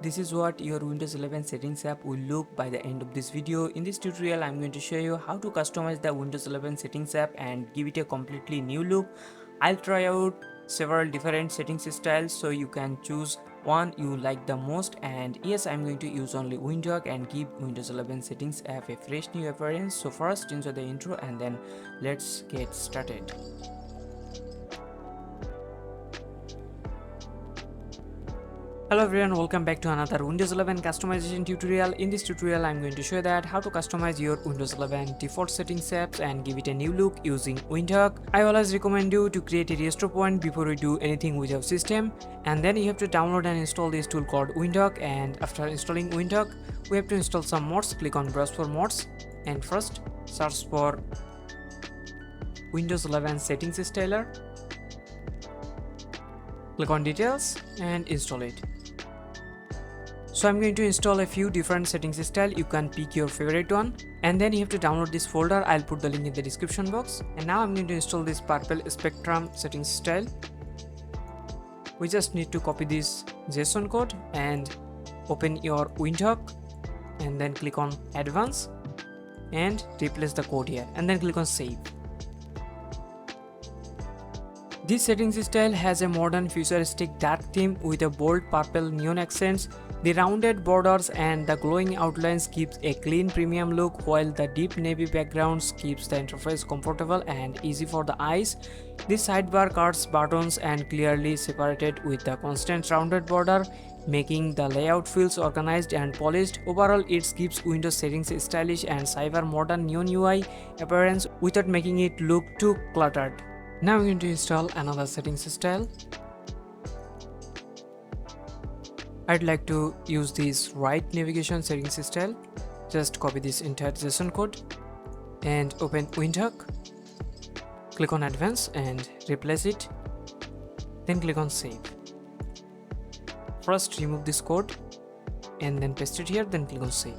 This is what your Windows 11 settings app will look by the end of this video. In this tutorial, I'm going to show you how to customize the Windows 11 settings app and give it a completely new look. I'll try out several different settings styles so you can choose one you like the most, and yes, I'm going to use only Windhawk and give Windows 11 settings app a fresh new appearance. So first enjoy the intro and then let's get started. Hello everyone, welcome back to another Windows 11 customization tutorial. In this tutorial, I'm going to show that how to customize your Windows 11 default settings apps and give it a new look using Windhawk. I always recommend you to create a restore point before you do anything with your system, and then you have to download and install this tool called Windhawk. And after installing Windhawk, we have to install some mods. Click on browse for mods and first search for Windows 11 settings styler. Click on details and install it. So I'm going to install a few different settings style. You can pick your favorite one and then you have to download this folder. I'll put the link in the description box. And now I'm going to install this purple spectrum settings style. We just need to copy this JSON code and open your Windhawk and then click on advanced and replace the code here and then click on save. This settings style has a modern futuristic dark theme with a bold purple neon accents. The rounded borders and the glowing outlines gives a clean premium look, while the deep navy backgrounds keeps the interface comfortable and easy for the eyes. This sidebar cards buttons and clearly separated with the constant rounded border, making the layout feels organized and polished. Overall, it gives Windows settings a stylish and cyber modern neon UI appearance without making it look too cluttered. Now I'm going to install another settings style. I'd like to use this right navigation settings style. Just copy this entire JSON code and open Windhawk. Click on advanced and replace it. Then click on save. First remove this code and then paste it here, then click on save.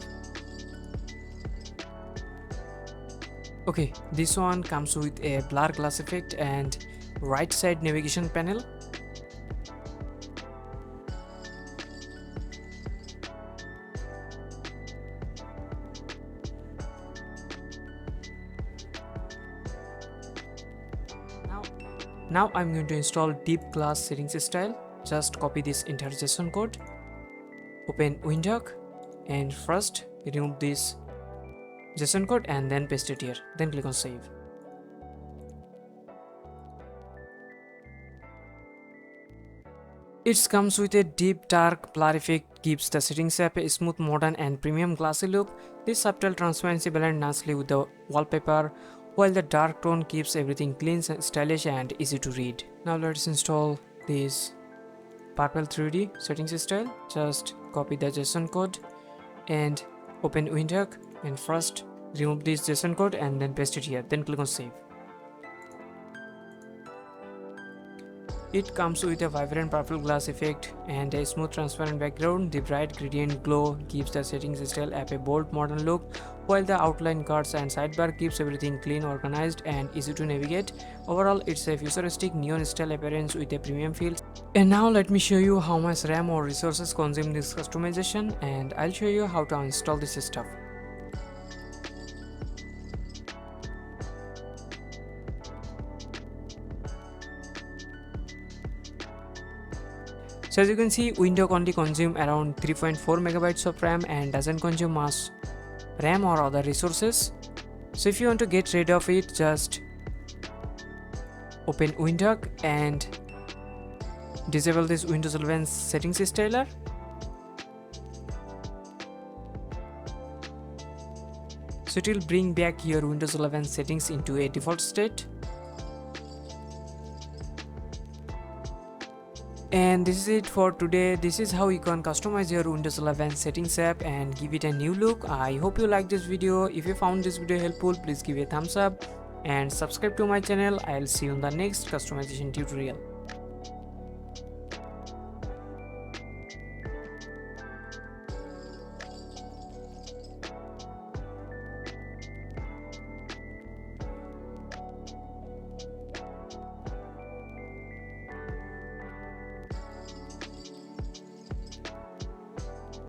Okay, this one comes with a blur glass effect and right side navigation panel. Now I'm going to install deep glass settings style. Just copy this entire JSON code, open Windhawk and first remove this JSON code and then paste it here, then click on save. It comes with a deep dark blur effect, gives the settings app a smooth modern and premium glassy look. This subtle transparency blends nicely with the wallpaper, while the dark tone keeps everything clean, stylish and easy to read. Now let's install this purple 3D settings style. Just copy the JSON code and open Windhawk and first remove this JSON code and then paste it here, then click on save. It comes with a vibrant purple glass effect and a smooth transparent background. The bright gradient glow gives the settings style app a bold modern look, while the outline cards and sidebar keeps everything clean, organized and easy to navigate. Overall, it's a futuristic neon style appearance with a premium feel. And now let me show you how much RAM or resources consume this customization, and I'll show you how to install this stuff. So as you can see, Windhawk only consumes around 3.4 megabytes of RAM and doesn't consume much RAM or other resources. So if you want to get rid of it, just open Windhawk and disable this Windows 11 settings styler. So it will bring back your Windows 11 settings into a default state. And this is it for today. This is how you can customize your Windows 11 settings app and give it a new look. I hope you like this video. If you found this video helpful, please give a thumbs up and subscribe to my channel. I'll see you in the next customization tutorial.